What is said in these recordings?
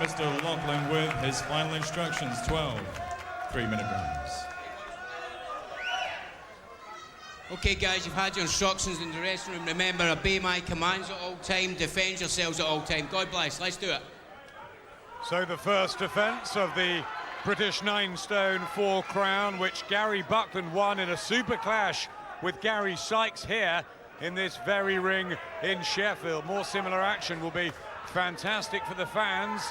Mr. Lachlan with his final instructions, 12 3-minute rounds. Okay guys, you've had your instructions in the dressing room. Remember, obey my commands at all time, defend yourselves at all time. God bless, let's do it. So the first defence of the British 9 stone 4 crown, which Gary Buckland won in a super clash with Gary Sykes here in this very ring in Sheffield. More similar action will be fantastic for the fans.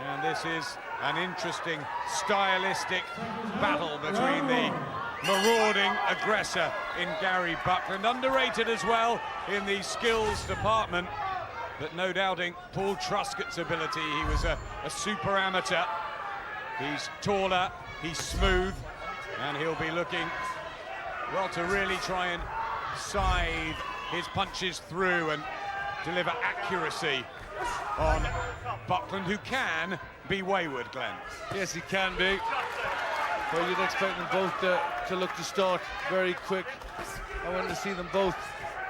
And this is an interesting stylistic battle between the marauding aggressor in Gary Buckland, underrated as well in the skills department, but no doubting Paul Truscott's ability. He was a super amateur. He's taller, he's smooth, and he'll be looking, well, to really try and scythe his punches through and deliver accuracy on Buckland, who can be wayward, Glenn. Yes, he can be. But you'd expect them both to look to start very quick. I wanted to see them both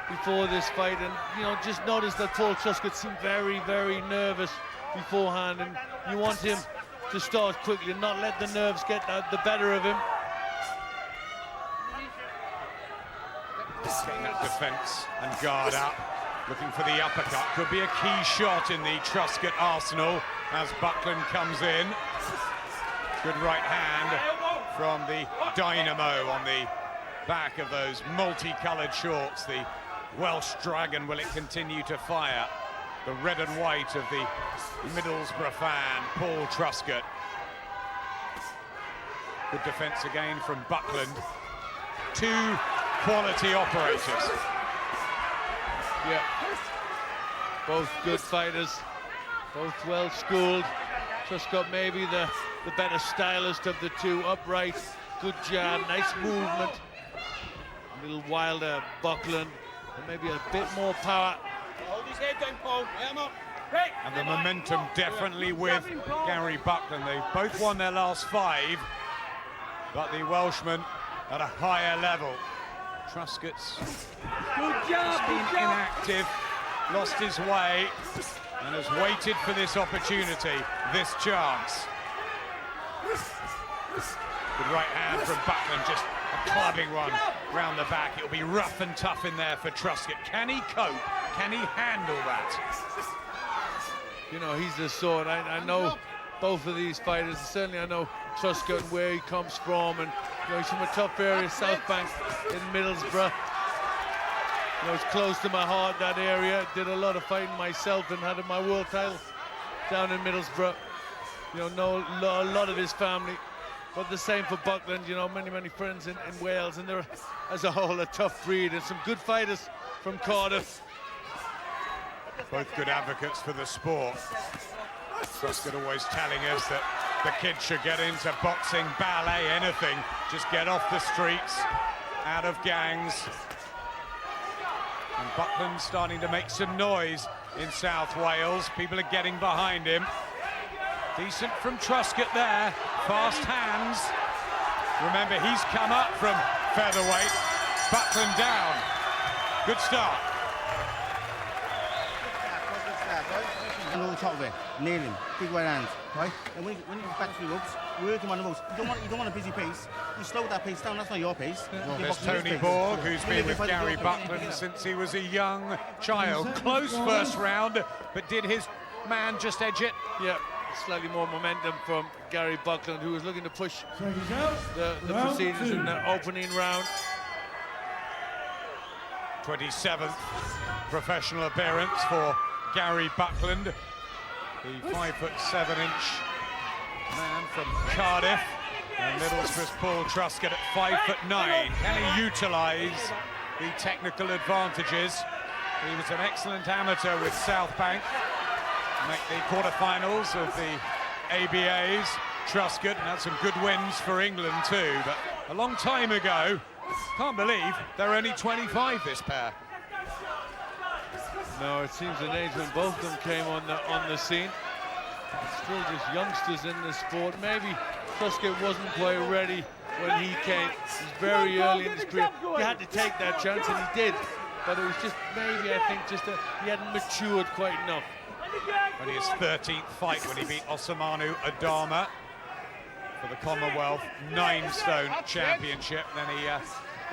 before this fight, and you know, just notice that Paul Truscott seemed very, very nervous beforehand, and you want him to start quickly and not let the nerves get the better of him. Getting that defence and guard up, looking for the uppercut. Could be a key shot in the Truscott arsenal as Buckland comes in. Good right hand from the Dynamo on the back of those multicoloured shorts. The Welsh Dragon, will it continue to fire? The red and white of the Middlesbrough fan, Paul Truscott. Good defence again from Buckland. Two quality operators. Yeah, both good fighters, both well schooled. Truscott maybe the better stylist of the two, upright, good jab, nice movement. A little wilder Buckland, and maybe a bit more power. Hold his head down, Paul. And the momentum definitely with Gary Buckland. They've both won their last 5, but the Welshman at a higher level. Truscott's been inactive, lost his way, and has waited for this opportunity, this chance. Good right hand from Buckland, just a clubbing one round the back. It'll be rough and tough in there for Truscott. Can he cope? Can he handle that? You know, he's the sort, I know both of these fighters, certainly I know Truscott and where he comes from, and you know, he's from a tough area, South Bank in Middlesbrough. You know, it's close to my heart, that area. Did a lot of fighting myself and had my world title down in Middlesbrough. You know a lot of his family. But the same for Buckland, you know, many friends in Wales, and they're, as a whole, a tough breed, and some good fighters from Cardiff. Both good advocates for the sport. Truscott always telling us that the kids should get into boxing, ballet, anything. Just get off the streets, out of gangs. And Buckland starting to make some noise in South Wales. People are getting behind him. Decent from Truscott there, fast hands. Remember, he's come up from featherweight. Buckland down. Good start. And on the top of it, kneeling, big right hand, right? And when you back through the ropes, work him on the ropes. You don't want a busy pace. You slow that pace down, that's not your pace. Well, there's Tony Borg, who's been with Gary Buckland since he was a young child. Close first round, but did his man just edge it? Yeah, slightly more momentum from Gary Buckland, who was looking to push the proceedings in the opening round. 27th professional appearance for Gary Buckland, the 5'7" man from Cardiff, and Middlesbrough's Paul Truscott at 5'9". Can he utilise the technical advantages? He was an excellent amateur with South Bank, make the quarterfinals of the ABAs. Truscott, and had some good wins for England too, but a long time ago. Can't believe they're only 25, this pair. No, it seems an age when both of them came on the scene. Still just youngsters in the sport. Maybe Truscott wasn't quite ready when he came. It was very early in his career. He had to take that chance, and he did. But it was just maybe, I think, just he hadn't matured quite enough. Only his 13th fight when he beat Osamanu Adama for the Commonwealth 9-stone championship. Then he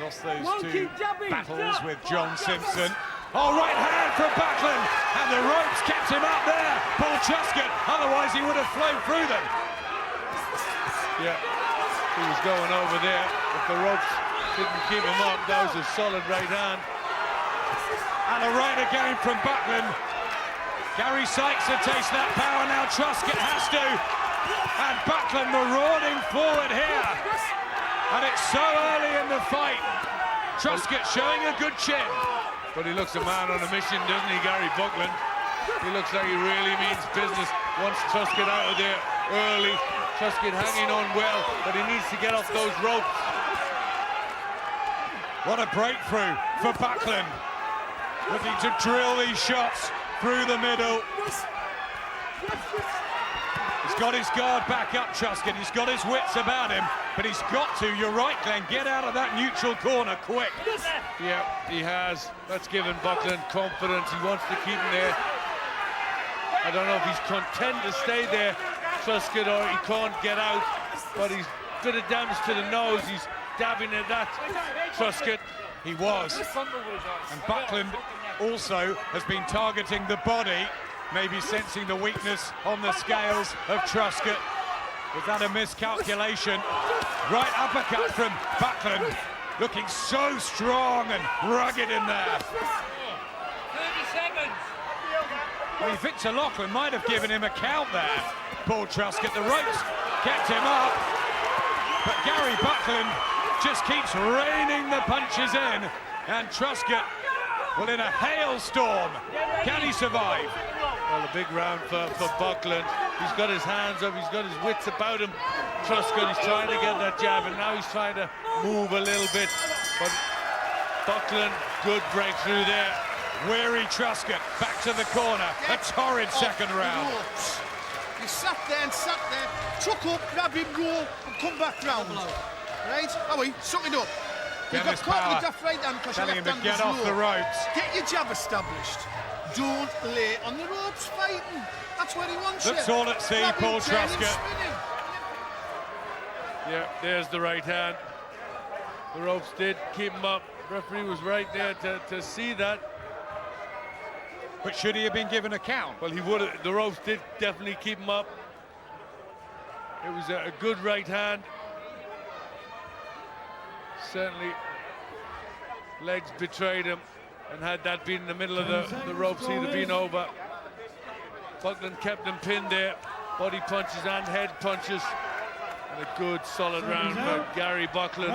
lost those two battles with John Simpson. Oh, right hand from Buckland, and the ropes kept him up there. Paul Truscott, otherwise he would have flown through them. Yeah, he was going over there. If the ropes didn't keep him up, that was a solid right hand. And a right again from Buckland. Gary Sykes had tasted that power, now Truscott has to. And Buckland marauding forward here. And it's so early in the fight. Truscott showing a good chin. But he looks a man on a mission, doesn't he, Gary Buckland? He looks like he really means business. Wants Truscott out of there early. Truscott hanging on well, but he needs to get off those ropes. What a breakthrough for Buckland. Looking to drill these shots through the middle. He's got his guard back up, Truscott. He's got his wits about him, but he's got to, you're right, Glenn, get out of that neutral corner quick. Yeah, he has. That's given Buckland confidence. He wants to keep him there. I don't know if he's content to stay there, Truscott, or he can't get out, but he's a bit of damage to the nose. He's dabbing at that, Truscott. He was. And Buckland also has been targeting the body, maybe sensing the weakness on the scales of Truscott. Was that a miscalculation? Right uppercut from Buckland, looking so strong and rugged in there. 30 seconds. Well, Victor Loughlin might have given him a count there. Paul Truscott, the ropes kept him up, but Gary Buckland just keeps raining the punches in, and Truscott, well, in a hailstorm, can he survive? Well, a big round for Buckland. He's got his hands up, he's got his wits about him. Truscott, he's trying to get that jab, and now he's trying to move a little bit. But Buckland, good breakthrough there. Weary Truscott, back to the corner. A torrid second round. You sat there and sat there, took up, grab him, go, and come back round. Right? Oh, wait, suck it up. You got caught with that right hand because your left hand was low. Get off the ropes. Get your jab established. Don't lay on the ropes fighting. That's where he wants you. That's all at sea, Paul Truscott. Yeah, there's the right hand. The ropes did keep him up. Referee was right there to see that. But should he have been given a count? Well, he would have. The ropes did definitely keep him up. It was a good right hand. Certainly, legs betrayed him, and had that been in the middle of the ropes, he'd have been over. Buckland kept him pinned there, body punches and head punches, and a good solid round for Gary Buckland.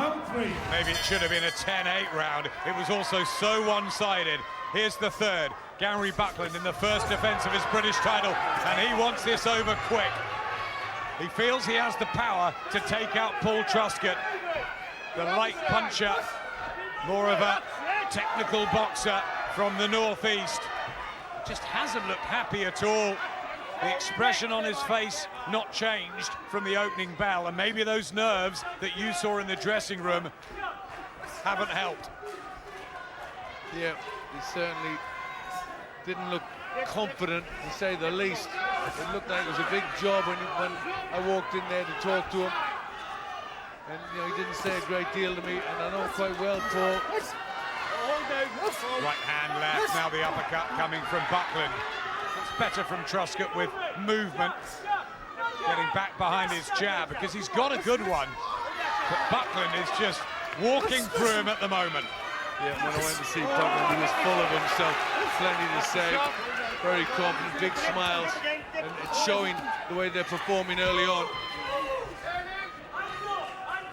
Maybe it should have been a 10-8 round. It was also so one-sided. Here's the third. Gary Buckland in the first defense of his British title, and he wants this over quick. He feels he has the power to take out Paul Truscott. The light puncher, more of a technical boxer from the northeast. Just hasn't looked happy at all. The expression on his face not changed from the opening bell, and maybe those nerves that you saw in the dressing room haven't helped. Yeah, he certainly didn't look confident, to say the least. It looked like it was a big job when I walked in there to talk to him. And, you know, he didn't say a great deal to me, and I know quite well, Paul. Right hand left, now the uppercut coming from Buckland. It's better from Truscott with movement, getting back behind his jab, because he's got a good one. But Buckland is just walking through him at the moment. Yeah, when I went to see Buckland, he was full of himself, plenty to say, very confident, big smiles, and it's showing the way they're performing early on.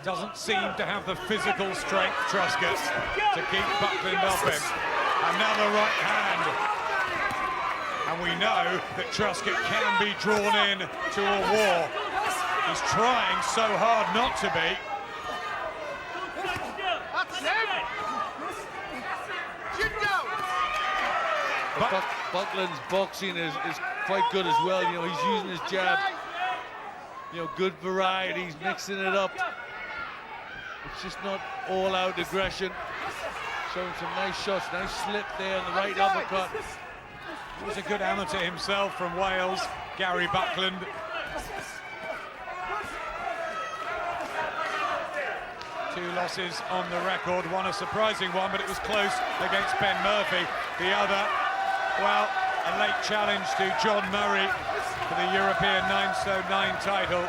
Doesn't seem to have the physical strength, Truscott, to keep Buckland off him. Another right hand. And we know that Truscott can be drawn in to a war. He's trying so hard not to be. But Buckland's boxing is quite good as well. You know, he's using his jab. You know, good variety, he's mixing it up. It's just not all-out aggression. Showing some nice shots, nice slip there on the right uppercut. He's a good amateur himself from Wales, Gary Buckland. Two losses on the record, one a surprising one, but it was close against Ben Murphy. The other, well, a late challenge to John Murray for the European 9 stone 9 title.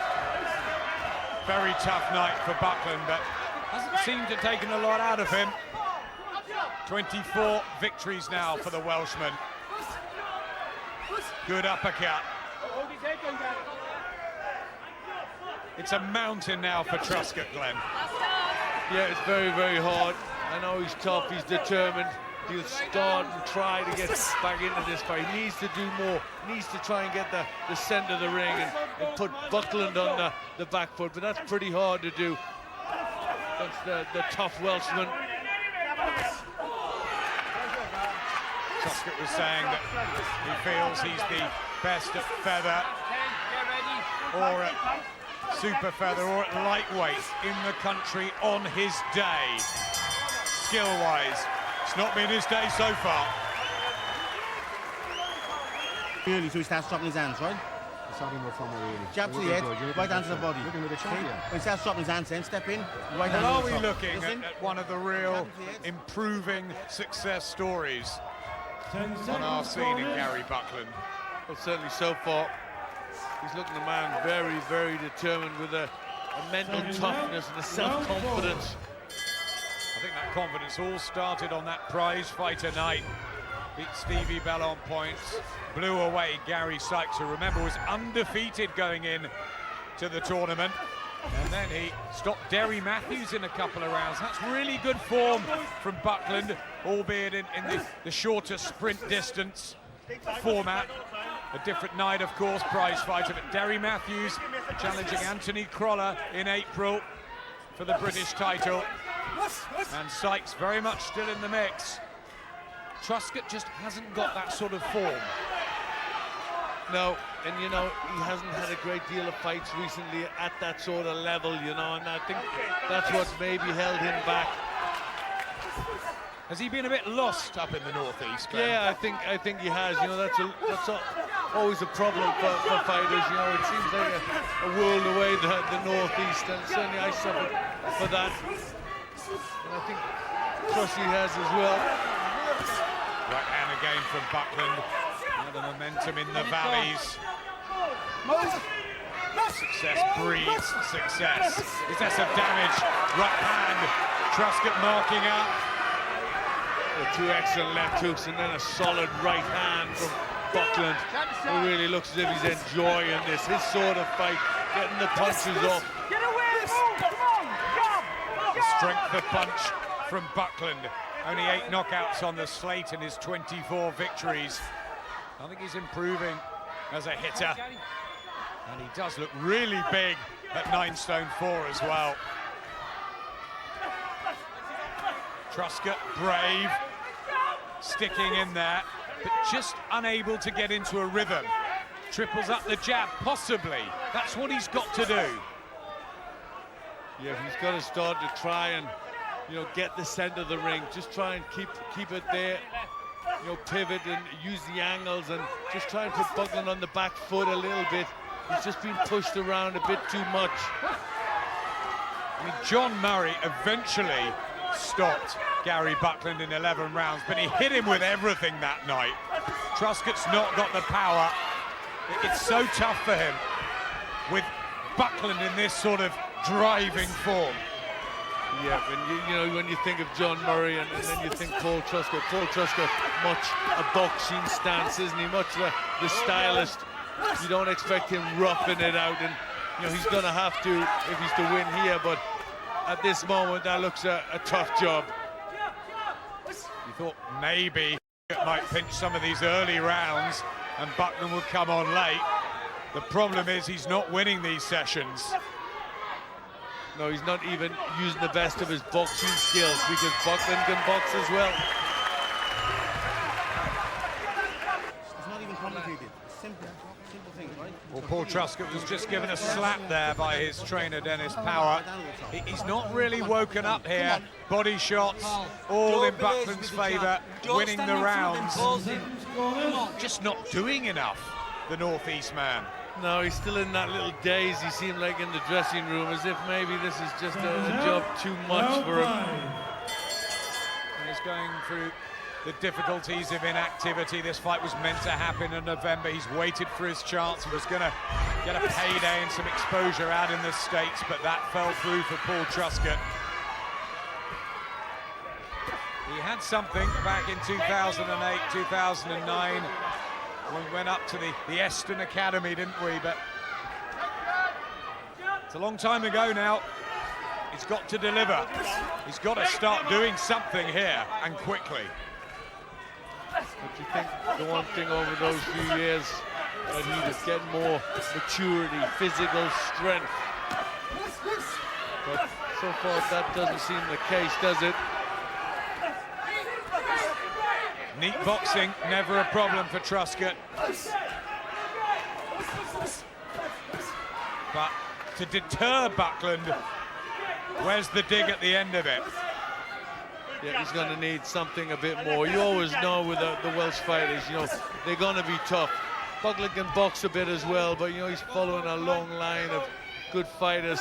Very tough night for Buckland, but hasn't seemed to have taken a lot out of him. 24 victories now for the Welshman. Good uppercut. It's a mountain now for Truscott, Glenn. Yeah, it's very, very hard. I know he's tough, he's determined. He'll start and try to get back into this fight. He needs to do more. He needs to try and get the centre of the ring and put Buckland on the back foot, but that's pretty hard to do. That's the tough Welshman. Truscott was saying that he feels he's the best at feather, or at super feather, or at lightweight in the country on his day. Skill-wise, it's not been his day so far. Early, so he starts dropping his hands, right? Jab to the head, right hand to the body. When he starts dropping his hands, then step in, right hand Well, to the are we top. looking at one of the real improving success stories on our scene in Gary Buckland? Well, certainly so far. He's looking a man very, very determined with a mental toughness and a self-confidence. I think that confidence all started on that prize fighter night. Beat Stevie Bell on points, blew away Gary Sykes, who, remember, was undefeated going in to the tournament. And then he stopped Derry Matthews in a couple of rounds. That's really good form from Buckland, albeit in the shorter sprint distance format. A different night, of course, prize fighter, but Derry Matthews challenging Anthony Crolla in April for the British title. And Sykes very much still in the mix. Truscott just hasn't got that sort of form. No, and you know, he hasn't had a great deal of fights recently at that sort of level, you know, and I think that's what's maybe held him back. Has he been a bit lost up in the northeast, Glenn? Yeah, I think he has. You know, that's always a problem for fighters. You know, it seems like a world away, the northeast, and certainly I suffered for that. And I think Trussy has as well. Right hand again from Buckland. And the momentum in the valleys. Success breeds success. Is there some damage? Right hand. Truscott marking up. Two excellent left hooks and then a solid right hand from Buckland, who really looks as if he's enjoying this, his sort of fight, getting the punches off. The strength of punch from Buckland. Only 8 knockouts on the slate in his 24 victories. I think he's improving as a hitter. And he does look really big at 9 stone 4 as well. Truscott, brave, sticking in there, but just unable to get into a rhythm. Triples up the jab, possibly. That's what he's got to do. Yeah, he's got to start to try and, you know, get the centre of the ring. Just try and keep it there. You know, pivot and use the angles and just try and put Buckland on the back foot a little bit. He's just been pushed around a bit too much. I mean, John Murray eventually stopped Gary Buckland in 11 rounds, but he hit him with everything that night. Truscott's not got the power. It's so tough for him with Buckland in this sort of driving form. Yeah, when you think of John Murray and then you think Paul Truscott. Paul Truscott, much a boxing stance, isn't he? Much the stylist. You don't expect him roughing it out, and you know he's going to have to if he's to win here. But at this moment, that looks a tough job. You thought maybe it might pinch some of these early rounds and Buckland would come on late. The problem is he's not winning these sessions. No, he's not even using the best of his boxing skills because Buckland can box as well. It's not even complicated. Simple thing, right? Well, Paul Truscott was just given a slap there by his trainer, Dennis Power. He's not really woken up here. Body shots, all in Buckland's favour, winning the rounds. just not doing enough, the Northeast man. No, he's still in that little daze, he seemed like, in the dressing room, as if maybe this is just a job too much for him. And he's going through the difficulties of inactivity. This fight was meant to happen in November. He's waited for his chance. He was going to get a payday and some exposure out in the States, but that fell through for Paul Truscott. He had something back in 2008, 2009, when we went up to the Eston Academy, didn't we? But it's a long time ago now. He's got to deliver. He's got to start doing something here, and quickly. But you think the one thing over those few years that he was getting more maturity, physical strength. But so far that doesn't seem the case, does it? Neat boxing, never a problem for Truscott. But to deter Buckland, where's the dig at the end of it? Yeah, he's going to need something a bit more. You always know with the Welsh fighters, you know, they're going to be tough. Buckland can box a bit as well, but, you know, he's following a long line of good fighters.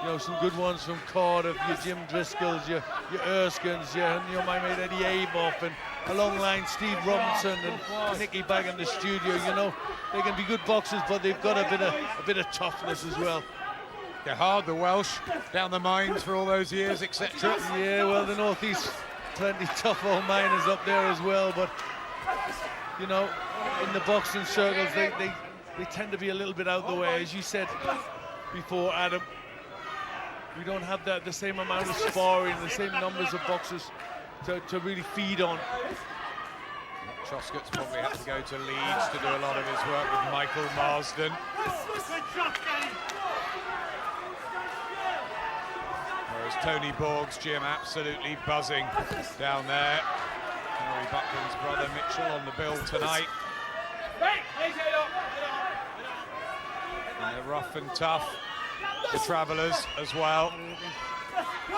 You know, some good ones from Cardiff, your Jim Driscolls, your Erskines, your my mate Eddie Avoff, and a long line, Steve Robinson and Nicky back in the studio. You know, they can be good boxers, but they've got a bit of toughness as well. They're hard, the Welsh, down the mines for all those years, etc. Yeah, well, the Northeast, plenty tough old miners up there as well, but, you know, in the boxing circles, they tend to be a little bit out the way. As you said before, Adam, we don't have the same amount of sparring, the same numbers of boxers to really feed on. Truscott's probably had to go to Leeds to do a lot of his work with Michael Marsden. Whereas Tony Borg's gym absolutely buzzing down there. Harry Buckland's brother Mitchell on the bill tonight. And they're rough and tough, the Travellers as well.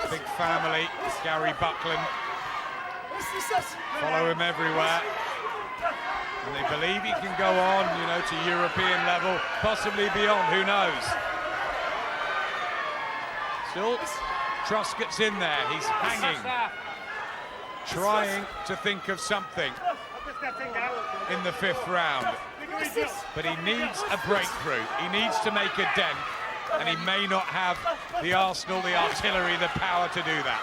Big family, Gary Buckland. Follow him everywhere. And they believe he can go on, you know, to European level, possibly beyond, who knows? Still, Truscott's in there, he's hanging, trying to think of something in the 5th round. But he needs a breakthrough, he needs to make a dent, and he may not have the arsenal, the artillery, the power to do that.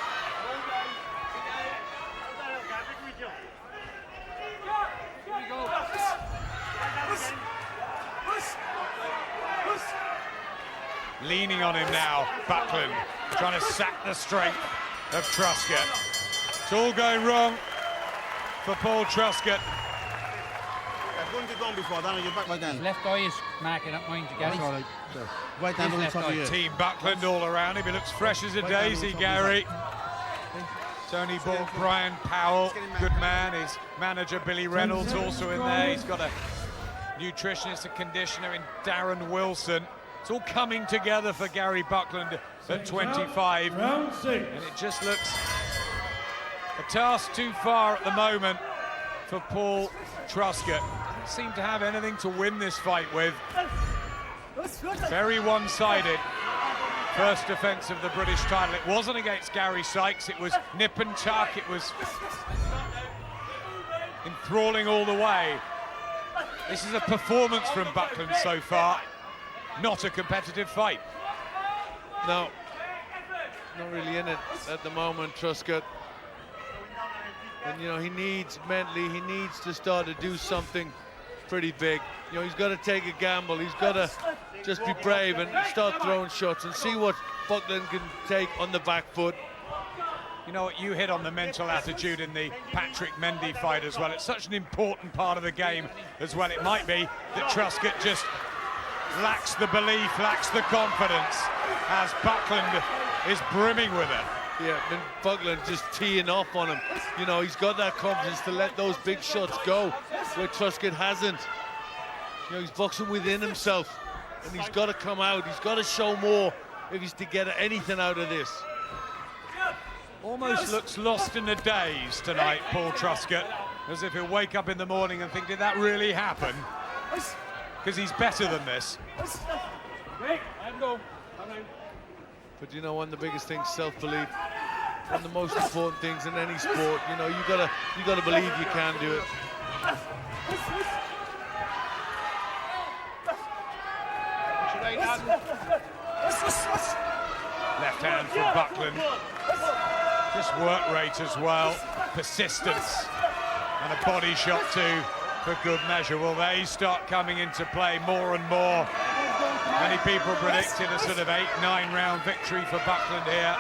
Leaning on him now, Buckland, trying to sack the strength of Truscott. It's all going wrong for Paul Truscott. Left eye is marking up, mind you, Gary. That's all right. Right down on the top of you. Team Buckland all around him. He looks fresh as a daisy, Gary. Tony Borg, Brian Powell, good man. His manager, Billy Reynolds, also in there. He's got a nutritionist and conditioner in Darren Wilson. It's all coming together for Gary Buckland at 25. And it just looks a task too far at the moment for Paul Truscott. Doesn't seem to have anything to win this fight with. Very one-sided. First defence of the British title. It wasn't against Gary Sykes, it was nip and tuck, it was enthralling all the way. This is a performance from Buckland so far, not a competitive fight. No, not really in it at the moment, Truscott. And, you know, he needs mentally, he needs to start to do something pretty big. You know, he's got to take a gamble. He's got to just be brave and start throwing shots and see what Buckland can take on the back foot. You know what, you hit on the mental attitude in the Patrick Mendy fight as well. It's such an important part of the game as well. It might be that Truscott just lacks the belief, lacks the confidence, as Buckland is brimming with it. Yeah, and Buckland just teeing off on him. You know, he's got that confidence to let those big shots go, where Truscott hasn't. You know, he's boxing within himself, and he's got to come out. He's got to show more if he's to get anything out of this. Almost looks lost in the days tonight, Paul Truscott. as if he'll wake up in the morning and think, did that really happen? Because he's better than this. But you know, one of the biggest things, self-belief. One of the most important things in any sport. You know, you gotta believe you can do it. Left hand from Buckland. Just work rate as well, persistence, and a body shot too, for good measure. Will they start coming into play more and more? Many people predicted a sort of 8-9 round victory for Buckland here.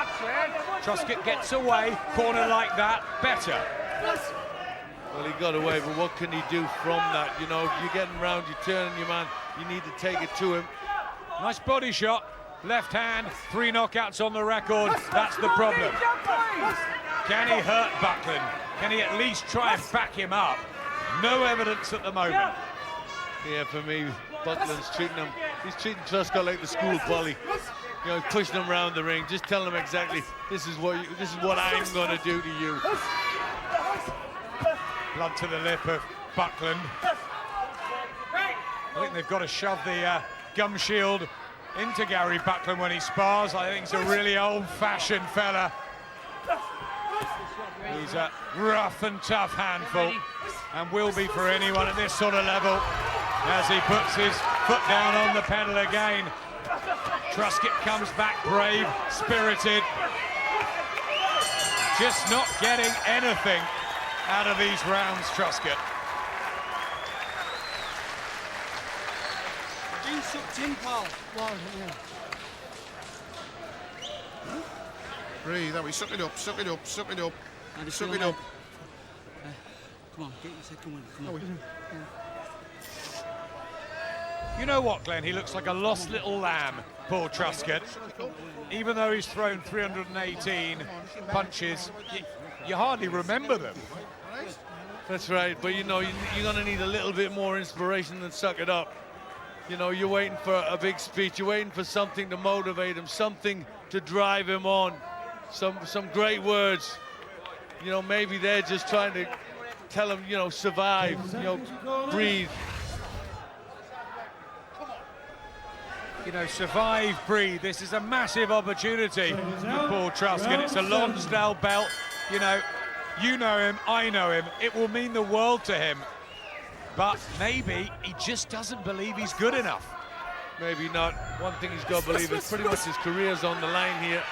Truscott gets away, corner like that, better. Well, he got away, but what can he do from that? You know, you're getting round, you're turning your man, you need to take it to him. Nice body shot, left hand, 3 knockouts on the record, that's the problem. Can he hurt Buckland? Can he at least try and back him up? No evidence at the moment. Yeah, for me, Buckland's treating him, he's treating Truscott like the school bully. You know, pushing him around the ring, just telling him exactly, this is what I'm going to do to you. Blood to the lip of Buckland. I think they've got to shove the gum shield into Gary Buckland when he spars. I think he's a really old-fashioned fella. He's a rough and tough handful, and will be for anyone at this sort of level, as he puts his foot down on the pedal again. Truscott comes back brave, spirited. Just not getting anything out of these rounds, Truscott. Breathe, that way, suck it up, suck it up, suck it up, suck it up. Come on, get your second one. Come on. You know what, Glenn? He looks like a lost little lamb, Paul Truscott. Even though he's thrown 318 punches, you hardly remember them. That's right, but you know, you're going to need a little bit more inspiration than suck it up. You know, you're waiting for a big speech, you're waiting for something to motivate him, something to drive him on, some great words. You know, maybe they're just trying to tell him, you know, survive, you know, breathe. You know, survive, breathe. This is a massive opportunity for Paul Truscott. It's a Lonsdale belt. You know him, I know him. It will mean the world to him. But maybe he just doesn't believe he's good enough. Maybe not. One thing he's got to believe is pretty much his career's on the line here,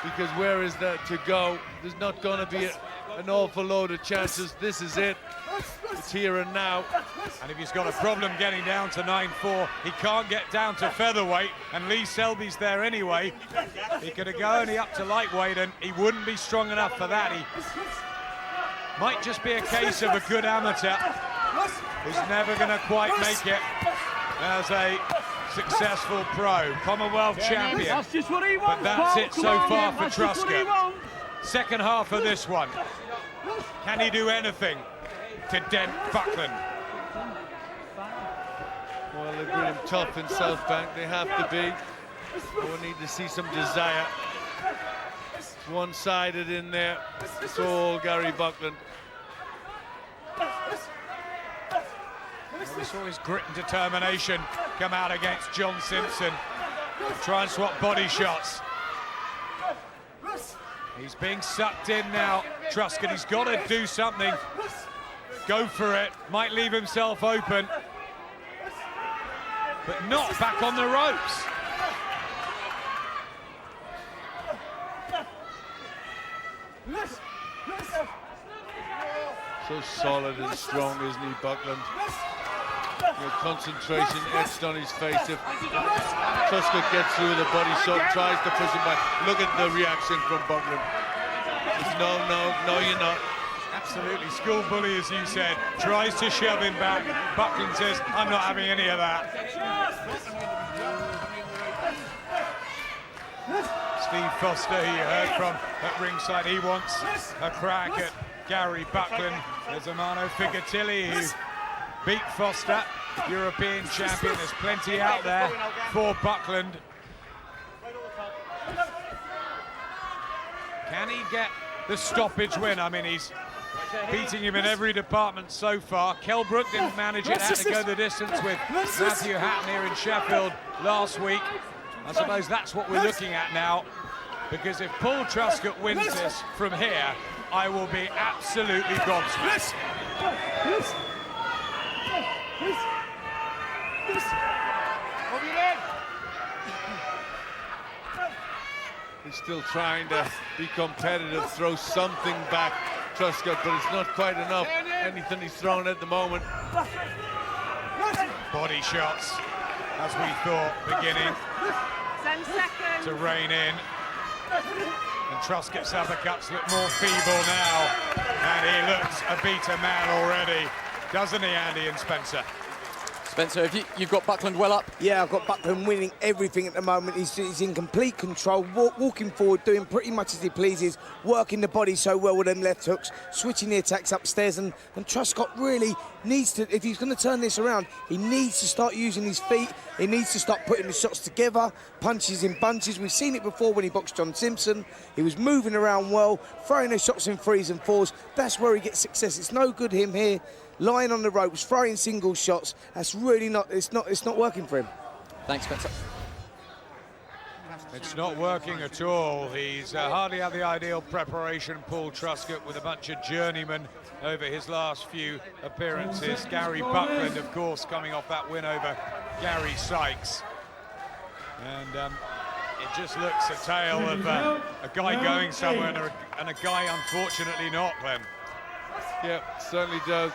because where is that to go? There's not going to be an awful load of chances. This is it. It's here and now. And if he's got a problem getting down to 9-4, he can't get down to featherweight, and Lee Selby's there anyway. He could go only up to lightweight, and he wouldn't be strong enough for that. He might just be a case of a good amateur who's never going to quite make it as a successful pro, Commonwealth champion. That's just what he wants, but that's Paul. it Come so on, far Ian. for That's just what he Truscott. wants. Second half of this one. Can he do anything to dent Buckland? Well, they've been tough in South Bank. They have to be. We need to see some desire. One-sided in there. It's all Gary Buckland. We saw his grit and determination come out against John Simpson. Try and swap body shots. He's being sucked in now, Truscott. He's got to do something. Go for it. Might leave himself open. But not back on the ropes. So solid and strong, isn't he, Buckland? Your concentration etched on his face. If Truscott gets through with a body shot, tries to push him back. Look at the reaction from Buckland. It's no, you're not. Absolutely, school bully, as you said, tries to shove him back. Buckland says, I'm not having any of that. Steve Foster, you heard from at ringside, he wants a crack at Gary Buckland. There's Amano Figatilli, who beat Foster, European champion. There's plenty out there for Buckland. Can he get the stoppage win? I mean, he's beating him in every department so far. Kelbrook didn't manage it out to go the distance with Matthew Hatton here in Sheffield last week. I suppose that's what we're looking at now, because if Paul Truscott wins this from here, I will be absolutely gobsmacked. He's still trying to be competitive, throw something back, Truscott, but it's not quite enough. Anything he's thrown at the moment. Body shots, as we thought, beginning to rein in. And Truscott's uppercuts look more feeble now. And he looks a beater man already, doesn't he, Andy and Spencer? Spencer, you've got Buckland well up. Yeah, I've got Buckland winning everything at the moment. He's in complete control, walking forward, doing pretty much as he pleases, working the body so well with them left hooks, switching the attacks upstairs, and Truscott really needs to, if he's going to turn this around, he needs to start using his feet, he needs to start putting the shots together, punches in bunches. We've seen it before when he boxed John Simpson. He was moving around well, throwing the shots in threes and fours. That's where he gets success. It's no good him here lying on the ropes, throwing single shots. That's really not, it's not working for him. Thanks, Spencer. It's not working at all. He's hardly had the ideal preparation, Paul Truscott, with a bunch of journeymen over his last few appearances. Gary Buckland, of course, coming off that win over Gary Sykes. And it just looks a tale of a guy going somewhere and a guy, unfortunately, not, Glenn. Yeah, certainly does.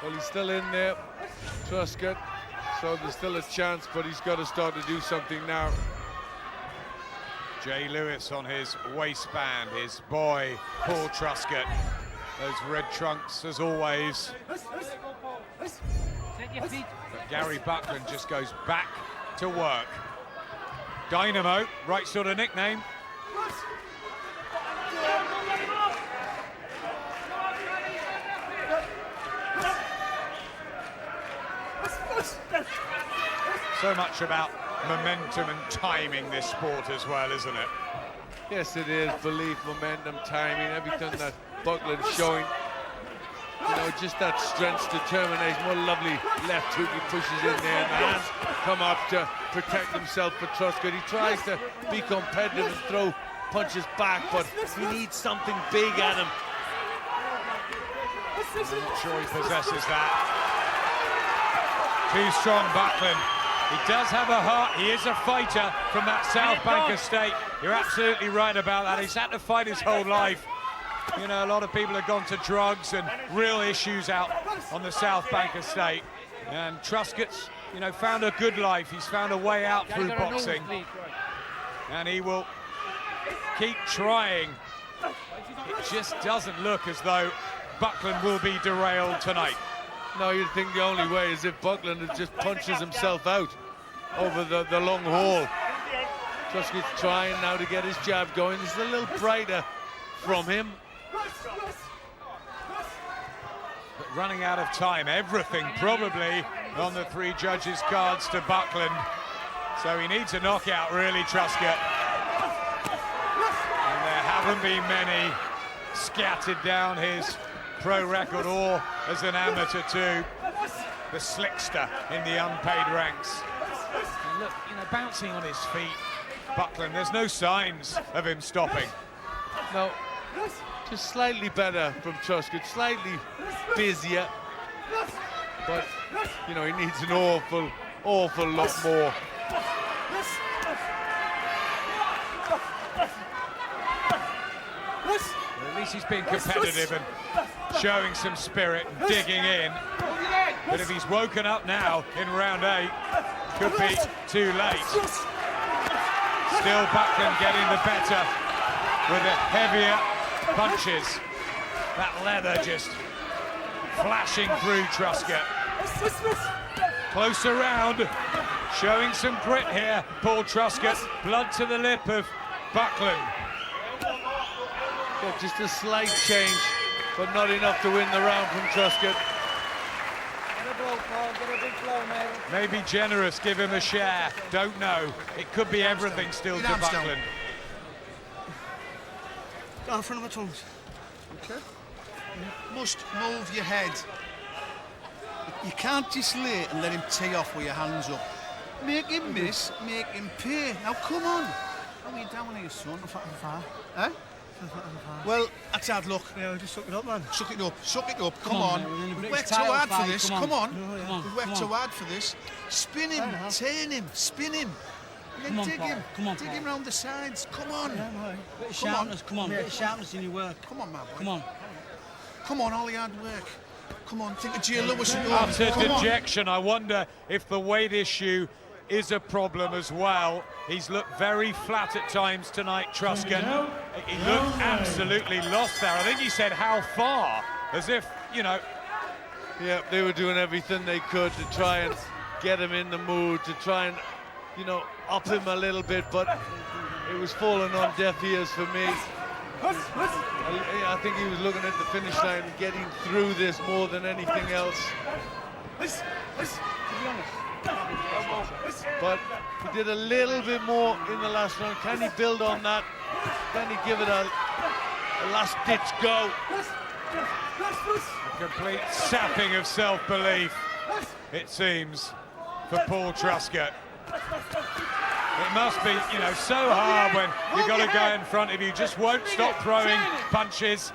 Well, he's still in there, Truscott, so there's still a chance, but he's got to start to do something now. Jay Lewis on his waistband, his boy, Paul Truscott. Those red trunks, as always. But Gary Buckland just goes back to work. Dynamo, right sort of nickname. So much about momentum and timing, this sport as well, isn't it? Yes, it is. Belief, momentum, timing, everything that Buckland's showing. You know, just that strength, determination. What a lovely left hook he pushes in there. And the hands come up to protect himself for Truscott. He tries to be competitive and throw punches back, but he needs something big at him. I'm not sure he possesses that. Too strong, Buckland. He does have a heart. He is a fighter from that South Bank estate. You're absolutely right about that. He's had to fight his whole life. You know, a lot of people have gone to drugs and real issues out on the South Bank estate. And Truscott's, you know, found a good life. He's found a way out through boxing. And he will keep trying. It just doesn't look as though Buckland will be derailed tonight. No, you'd think the only way is if Buckland just punches himself out over the long haul. Truscott's trying now to get his jab going. It's a little brighter from him. But running out of time, everything probably on the three judges' cards to Buckland. So he needs a knockout, really, Truscott. And there haven't been many scattered down his pro record or as an amateur too. The slickster in the unpaid ranks. And look, you know, bouncing on his feet, Buckland, there's no signs of him stopping. No, just slightly better from Truscott, slightly busier. But, you know, he needs an awful lot more. Well, at least he's being competitive and showing some spirit and digging in. But if he's woken up now in round 8, could be too late. Still Buckland getting the better with the heavier punches. That leather just flashing through Truscott. Closer round, showing some grit here. Paul Truscott, blood to the lip of Buckland. Yeah, just a slight change, but not enough to win the round from Truscott. Maybe generous, give him a share. Don't know. It could be everything still to Buckland. Go in front of my tongues. Okay. must move your head. You can't just lay and let him tee off with your hands up. Make him miss, make him pay. Now come on. How are you down here, son? Eh? Well, that's hard luck. Yeah, just suck it up, man. Suck it up, come on. We've worked too hard for this, come on. We've worked too hard for this. Spin him, turn him, spin him. And then dig him. Dig him round the sides, come on. Bit of sharpness, come on. Bit of sharpness in your work. Come on, man. Come on. Come on, all the hard work. Come on, think of Gia Lewis and Utter dejection. I wonder if the weight issue is a problem as well. He's looked very flat at times tonight, Truscott. He looked absolutely lost there. I think he said, how far? As if, you know... Yeah, they were doing everything they could to try and get him in the mood, to try and, you know, up him a little bit, but it was falling on deaf ears for me. I think he was looking at the finish line and getting through this more than anything else. But he did a little bit more in the last round. Can he build on that? Can he give it a last-ditch go? A complete sapping of self-belief, it seems, for Paul Truscott. It must be, you know, so hard when you've got a guy in front of you just won't stop throwing punches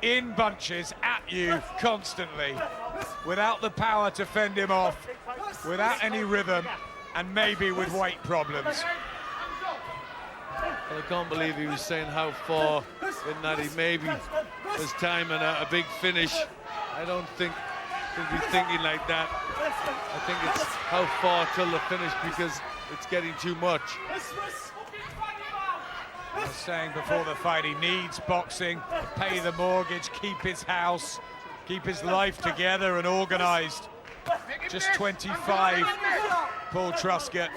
in bunches at you constantly, without the power to fend him off, without any rhythm, and maybe with weight problems. Well, I can't believe he was saying how far in that he maybe was timing a big finish. I don't think he'll be thinking like that. I think it's how far till the finish, because it's getting too much. I was saying before the fight, he needs boxing to pay the mortgage, keep his house, keep his life together and organised. Just 25, Paul Truscott.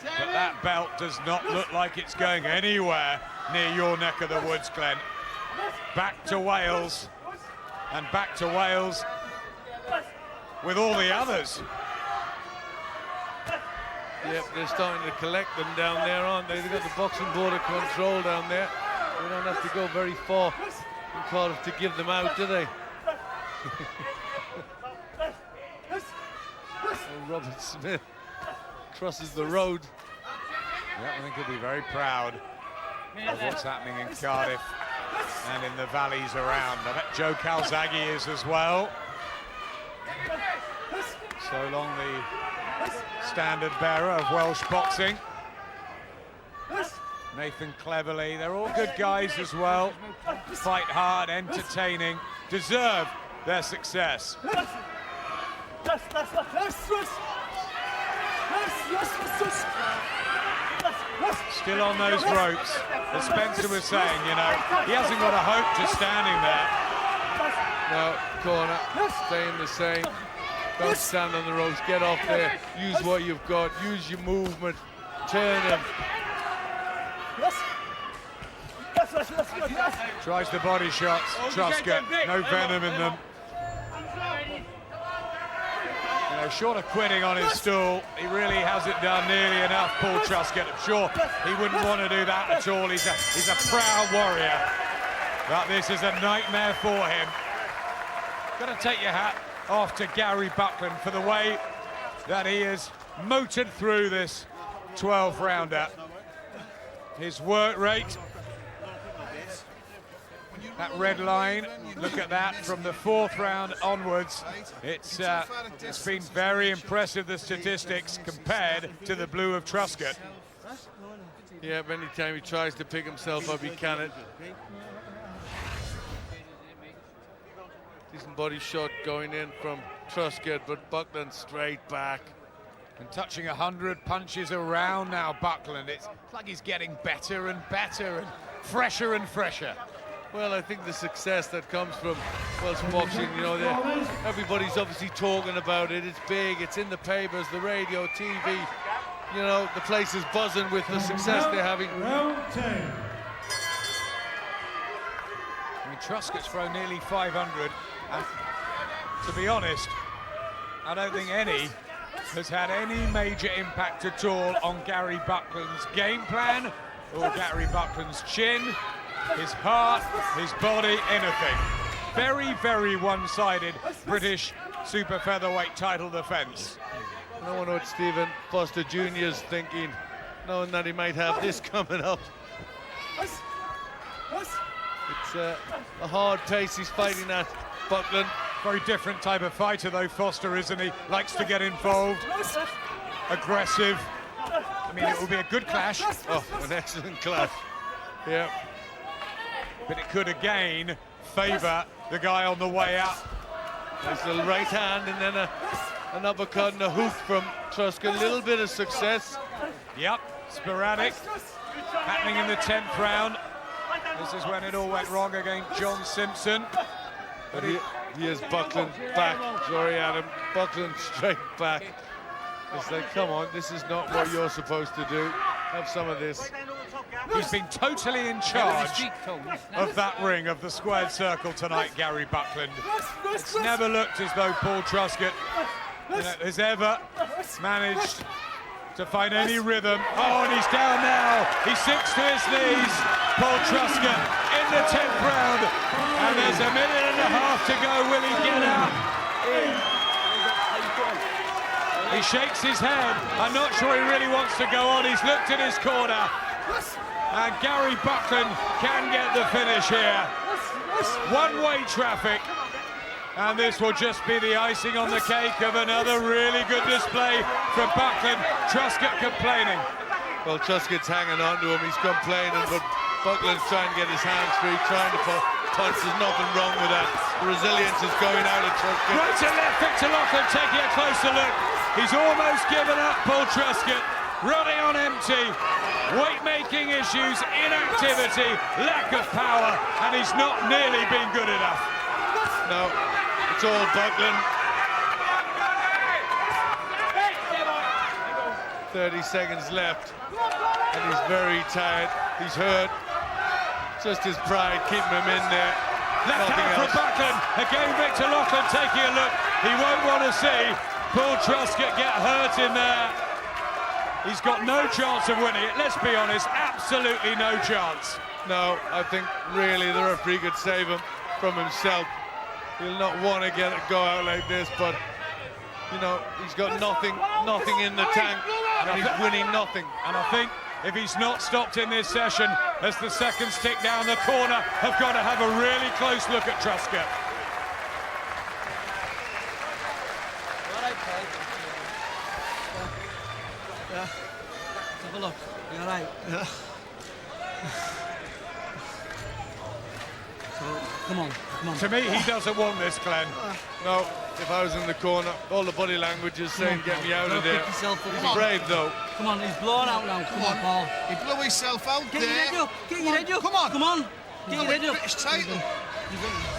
But that belt does not look like it's going anywhere near your neck of the woods, Glenn. Back to Wales, and back to Wales with all the others. Yep, they're starting to collect them down there, aren't they? They've got the boxing border control down there. They don't have to go very far in Cardiff to give them out, do they? Oh, Robert Smith crosses the road. Yeah, I think he'll be very proud of what's happening in Cardiff and in the valleys around. I bet Joe Calzaghe is as well. So long the standard bearer of Welsh boxing. Nathan Cleverly, they're all good guys as well. Fight hard, entertaining, deserve their success. Still on those ropes, as Spencer was saying, you know, he hasn't got a hope just standing there. No, corner, staying the same. Don't stand on the ropes, get off there, use what you've got, use your movement, turn him. Tries the body shots, Truscott, no venom in them. You know, short of quitting on his stool, he really hasn't done nearly enough, Paul Truscott. I'm sure he wouldn't want to do that at all. He's a proud warrior, but this is a nightmare for him. Got to take your hat off to Gary Buckland for the way that he has motored through this 12th rounder. His work rate, that red line, look at that from the 4th round onwards. It's been very impressive, the statistics, compared to the blue of Truscott. Yeah, but anytime he tries to pick himself up, he can. Decent body shot going in from Truscott, but Buckland straight back. And touching 100 punches around now, Buckland. It's like he's getting better and better and fresher and fresher. Well, I think the success that comes from Welsh boxing, you know, everybody's obviously talking about it. It's big, it's in the papers, the radio, TV. You know, the place is buzzing with the success they're having. Round 10. I mean, Truscott's thrown nearly 500. And to be honest, I don't think any has had any major impact at all on Gary Buckland's game plan or Gary Buckland's chin. his heart, his body, anything. Very, very one-sided British super featherweight title defence. I wonder what Stephen Foster Jr. is thinking, knowing that he might have this coming up. It's a hard pace he's fighting at, Buckland. Very different type of fighter, though, Foster, isn't he? Likes to get involved, aggressive. I mean, it will be a good clash. Oh, an excellent clash. Yeah. But it could again favour the guy on the way up. There's the right hand and then an uppercut and a hook from Truscott. A little bit of success. Yep, sporadic. Happening in the 10th round. This is when it all went wrong against John Simpson. But here's Buckland back. Sorry, Adam. Buckland straight back. It's like, come on, this is not what you're supposed to do. Have some of this. He's been totally in charge of that ring, of the squared circle tonight, Gary Buckland. It's never looked as though Paul Truscott has ever managed to find any rhythm. Oh, and he's down now. He sinks to his knees. Paul Truscott in the 10th round. And there's a minute and a half to go. Will he get out? He shakes his head. I'm not sure he really wants to go on. He's looked in his corner. And Gary Buckland can get the finish here. One-way traffic. And this will just be the icing on the cake of another really good display from Buckland. Truscott complaining. Well, Truscott's hanging on to him. He's complaining, but Buckland's trying to get his hands free, trying to punch. There's nothing wrong with that. The resilience is going out of Truscott. Right to left, Victor Loughlin taking a closer look. He's almost given up, Paul Truscott. Running on empty. Weight-making issues, inactivity, lack of power, and he's not nearly been good enough. No, it's all Buckland. 30 seconds left, and he's very tired. He's hurt. Just his pride keeping him in there. Left hand from Buckland. Again, Victor Loughlin taking a look. He won't want to see Paul Truscott get hurt in there. He's got no chance of winning it, let's be honest, absolutely no chance. No, I think really the referee could save him from himself. He'll not want to go out like this, but, you know, he's got nothing in the tank, and he's winning nothing. And I think if he's not stopped in this session, as the seconds tick down the corner, have got to have a really close look at Truscott. Yeah. Have a look. You're right. Yeah. So, come on. To me, he doesn't want this, Glenn. No, if I was in the corner, all the body language is saying, get me out of there. He's brave, though. Come on, he's blown out now. Come on, Paul. He blew himself out Get there. your head up. Get your head up. Come on. Come on. Get your head up. British title.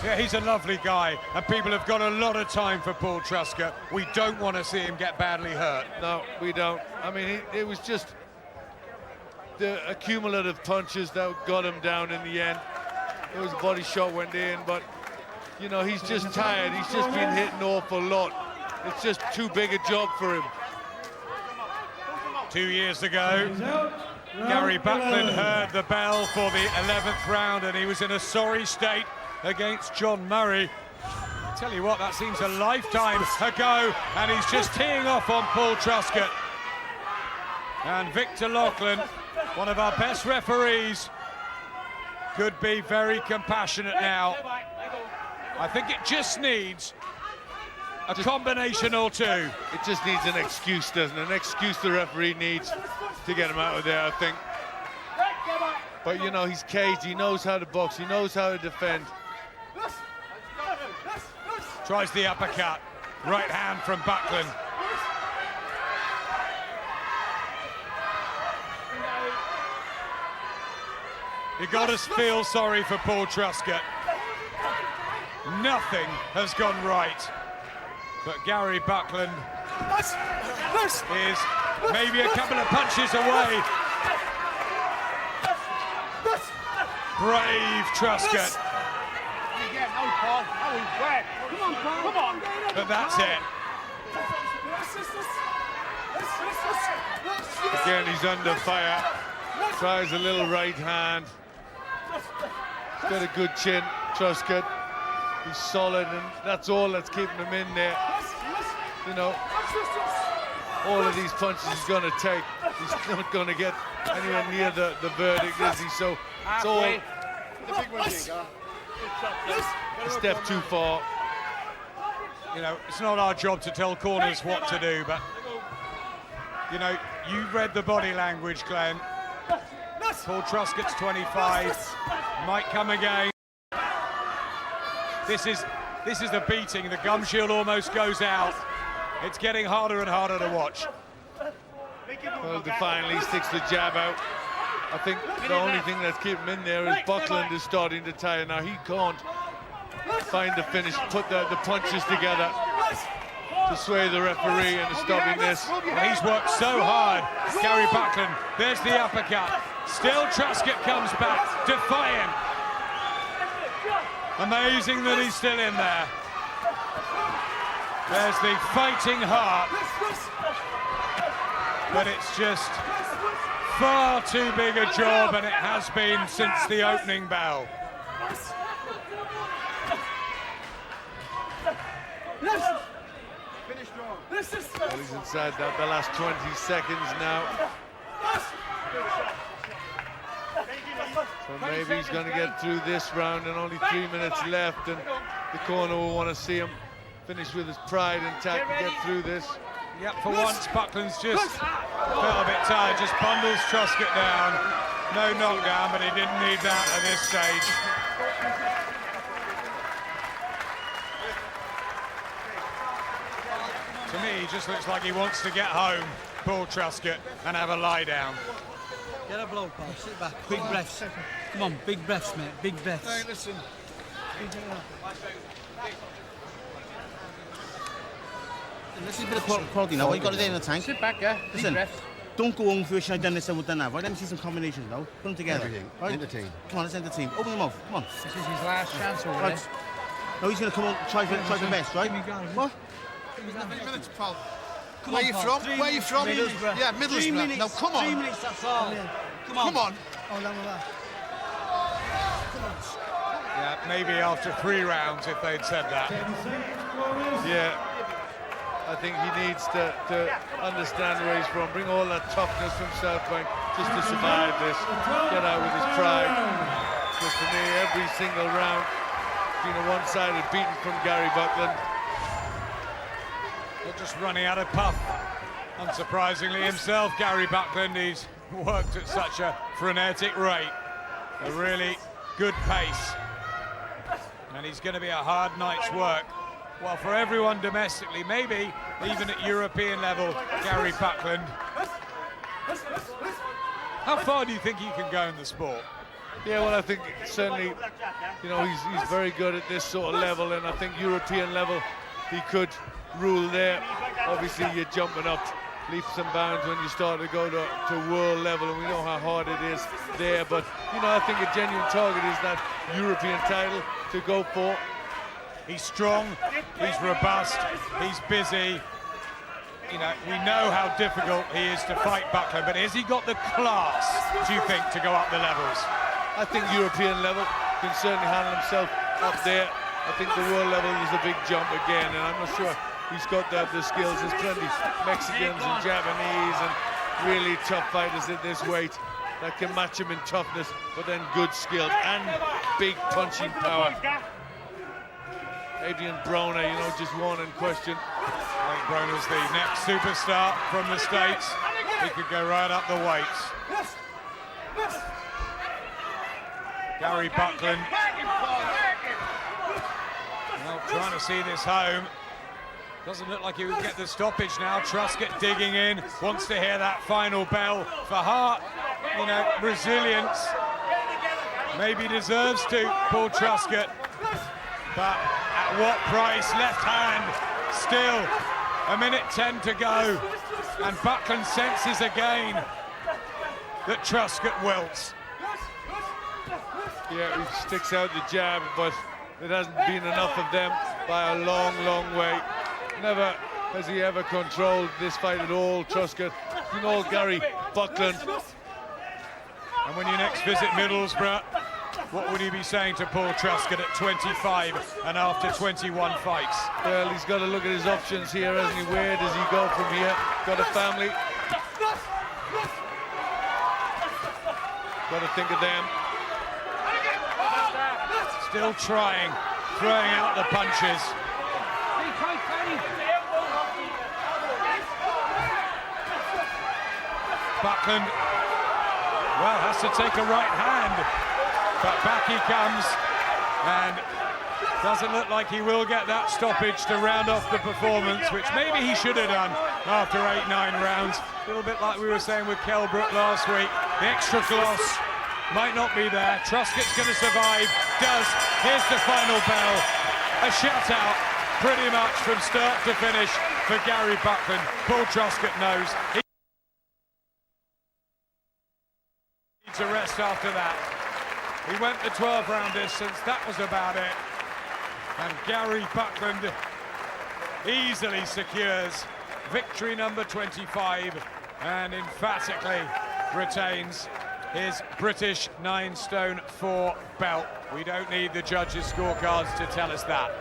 Yeah, he's a lovely guy, and people have got a lot of time for Paul Truscott. We don't want to see him get badly hurt. No, we don't. I mean, it was just the accumulative punches that got him down in the end. It was a body shot went in, but, you know, he's just tired. He's just been hit an awful lot. It's just too big a job for him. 2 years ago, Gary Buckland heard the bell for the 11th round, and he was in a sorry state against John Murray. I tell you what, that seems a lifetime ago, and he's just teeing off on Paul Truscott. And Victor Loughlin, one of our best referees, could be very compassionate now. I think it just needs a combination or two. It just needs an excuse, doesn't it? An excuse the referee needs to get him out of there, I think. But, you know, he's caged, he knows how to box, he knows how to defend. Tries the uppercut. Right hand from Buckland. You got to feel sorry for Paul Truscott. Nothing has gone right. But Gary Buckland is maybe a couple of punches away. Brave Truscott. But that's it. Again, he's under fire. Tries a little right hand. He's got a good chin, Truscott. He's solid, and that's all that's keeping him in there. You know, all of these punches he's going to take. He's not going to get anywhere near the verdict, is he? So it's all a step too far. You know, it's not our job to tell corners what to do, but, you know, you read the body language, Glenn. Paul Truscott's 25, might come again. This is the beating. The gum shield almost goes out. It's getting harder and harder to watch. Well, finally sticks the jab out. I think the only thing that's keeping him in there is Buckland is starting to tire. Now he can't find the finish, put the punches together to sway the referee into stopping this. And he's worked so hard, Gary Buckland. There's the uppercut. Still Truscott comes back, defiant. Amazing that he's still in there. There's the fighting heart. But it's just far too big a job, and it has been since the opening bell. Well, he's inside the last 20 seconds now. So maybe he's going to get through this round, and only 3 minutes left, and the corner will want to see him finish with his pride intact and get through this. Yep, for once, Buckland's just felt a bit tired, just bundles Truscott down. No knockdown, but he didn't need that at this stage. To me, he just looks like he wants to get home, Paul Truscott, and have a lie down. Get a blow, pal. Sit back. Big breaths. Come on, big breaths, mate. Big breaths. Hey, listen. This is a bit of quality now. You got it there in the tank. Sit back, yeah. Listen, don't go home wishing I'd done this and would done that. Right? Let me see some combinations now. Put them together. Everything. Right? Entertain. Come on, let's entertain. Open them up. Come on. This is his last chance over Right. there. No, he's going to come on, try for best, right? What? 3 minutes, pal. Come Where on, you pal. from? 3 Where you from? Middlesbrough. Yeah, 3 Middlesbrough. minutes. Now, come on. 3 minutes, that's all. Come on. Come on. Oh, down with that. Yeah, maybe after 3 rounds if they'd said that. Yeah, I think he needs to understand where he's from, bring all that toughness from South Bank just to survive this, get out with his pride. Because for me, every single round has been a one-sided beating from Gary Buckland. They're just running out of puff. Unsurprisingly himself, Gary Buckland, he's worked at such a frenetic rate. A really good pace. And he's going to be a hard night's work. Well, for everyone domestically, maybe even at European level, Gary Buckland. How far do you think he can go in the sport? Yeah, well, I think certainly, you know, he's very good at this sort of level, and I think European level, he could rule there. Obviously, you're jumping up leaps and bounds when you start to go to world level, and we know how hard it is there. But, you know, I think a genuine target is that European title to go for. He's strong, he's robust, he's busy. You know, we know how difficult he is to fight Buckland, but has he got the class, do you think, to go up the levels? I think European level can certainly handle himself up there. I think the world level is a big jump again, and I'm not sure he's got the skills. There's plenty Mexicans and Japanese and really tough fighters at this weight that can match him in toughness, but then good skills and big punching power. Adrian Broner, you know, just one in question. I think Broner's the next superstar from the States. He could go right up the weights. Gary Buckland. Well, trying to see this home. Doesn't look like he would get the stoppage now. Truscott digging in, wants to hear that final bell for heart. You know, resilience. Maybe deserves to, Paul Truscott. But at what price? Left hand, still 1:10 to go. And Buckland senses again that Truscott wilts. Yeah, he sticks out the jab, but it hasn't been enough of them by a long, long way. Never has he ever controlled this fight at all, Truscott. You know, Gary Buckland. And when you next visit Middlesbrough, what would he be saying to Paul Truscott at 25 and after 21 fights? Well, he's got to look at his options here, hasn't he? Where does he go from here? Got a family. Got to think of them. Still trying, throwing out the punches. Buckland, well, has to take a right hand, but back he comes, and doesn't look like he will get that stoppage to round off the performance, which maybe he should have done after 8-9 rounds. A little bit like we were saying with Kelbrook last week. The extra gloss might not be there. Truscott's going to survive, does. Here's the final bell. A shutout, pretty much from start to finish for Gary Buckland. Paul Truscott knows he needs a rest after that. He went the 12-round distance, that was about it. And Gary Buckland easily secures victory number 25 and emphatically retains his British 9 stone 4 belt. We don't need the judges' scorecards to tell us that.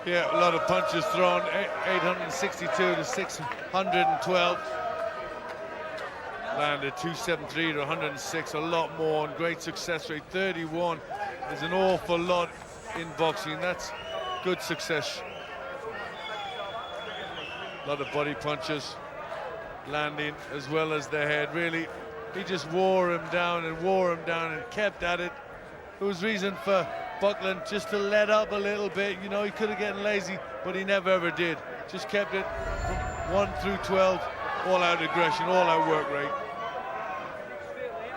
Yeah, a lot of punches thrown, 862 to 612. Landed 273 to 106, a lot more, and great success rate. 31 is an awful lot in boxing. That's good success. A lot of body punches landing as well as the head. Really, he just wore him down and kept at it. There was reason for Buckland just to let up a little bit. You know, he could have gotten lazy, but he never ever did. Just kept it from 1 through 12, all out aggression, all out work rate.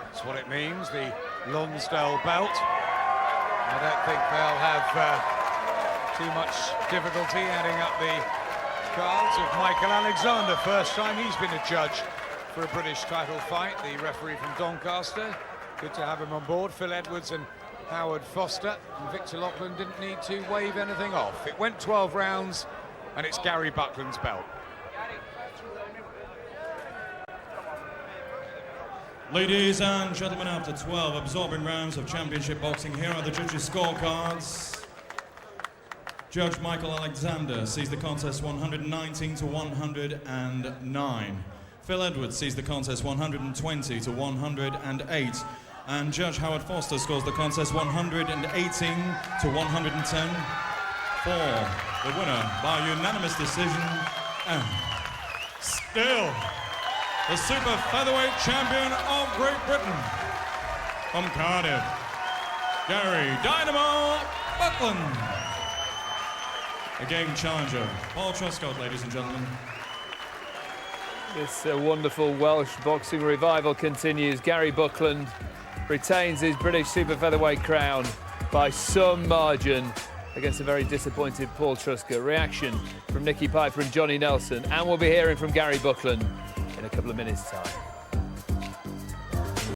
That's what it means, the Lonsdale belt. I don't think they'll have too much difficulty adding up the cards of Michael Alexander. First time he's been a judge for a British title fight, the referee from Doncaster. Good to have him on board. Phil Edwards and Howard Foster. And Victor Lachlan didn't need to wave anything off. It went 12 rounds, and it's Gary Buckland's belt. Ladies and gentlemen, after 12 absorbing rounds of championship boxing, here are the judges' scorecards. Judge Michael Alexander sees the contest 119 to 109. Phil Edwards sees the contest 120 to 108. And Judge Howard Foster scores the contest 118 to 110 for the winner by unanimous decision, and still the super featherweight champion of Great Britain, from Cardiff, Gary Dynamo Buckland. Again, challenger, Paul Truscott, ladies and gentlemen. This wonderful Welsh boxing revival continues. Gary Buckland retains his British super featherweight crown by some margin against a very disappointed Paul Truscott. Reaction from Nicky Piper and Johnny Nelson, and we'll be hearing from Gary Buckland in a couple of minutes' time.